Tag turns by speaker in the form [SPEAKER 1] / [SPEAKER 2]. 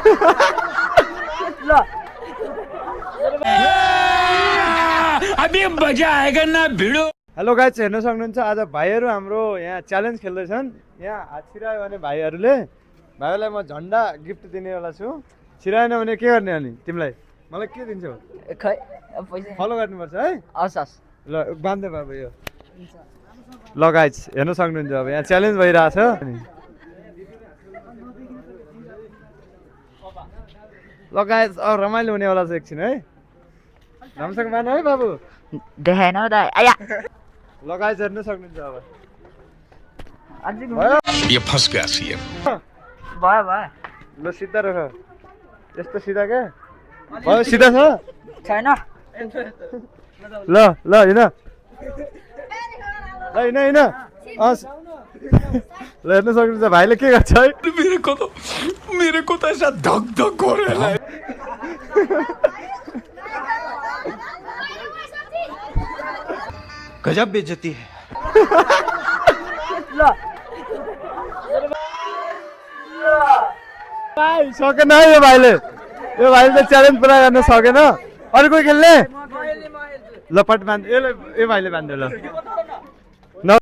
[SPEAKER 1] ल अभी मजा आएगा ना भिडो।
[SPEAKER 2] हेलो गाइस, हेर्न सक्नुहुन्छ आज भाइहरू हाम्रो यहाँ च्यालेन्ज खेल्दैछन्। यहाँ हात छिरायो भने भाइहरूले भाइहरूलाई म झन्डा गिफ्ट दिनेवाला छु। छिराएन भने के गर्ने अनि तिमीलाई मलाई के दिन्छौ?
[SPEAKER 3] खै पैसा
[SPEAKER 2] फलो गर्नुपर्छ है।
[SPEAKER 3] हस् हस्
[SPEAKER 2] ल बाँध्दै बाबु यो। ल गाइस हेर्न सक्नुहुन्छ अब यहाँ च्यालेन्ज भइरहेछ। ल गाइस अब रमाइलो हुनेवाला छ एकछिन है। राम्रोसँग बाँध्नु है बाबु।
[SPEAKER 3] देखाएन हौ दाइ आया
[SPEAKER 2] ल गाइस हेर्न सक्नुहुन्छ अब।
[SPEAKER 3] अझै
[SPEAKER 2] भयो
[SPEAKER 4] ये फंस गया सीएम।
[SPEAKER 3] भयो भयो
[SPEAKER 2] ल सिधा रख। यस्तो सिधा क्या भयो? सिधा छ?
[SPEAKER 3] छैन
[SPEAKER 2] ल ल हिँड। ल हिँड हिँड। ल हेर्न सक्नुहुन्छ भाइले के गर्छ है।
[SPEAKER 4] मेरे को तो ऐसा धक धक हो रहा है। गजब बेइज्जती है।
[SPEAKER 3] ल
[SPEAKER 2] भाइ सकेन है यो भाइले। यो भाइले त च्यालेन्ज पुरा गर्न सकेन। अरू कोही खेल्ने? ल पट बाँध। यो भाइले बाँध्यो ल।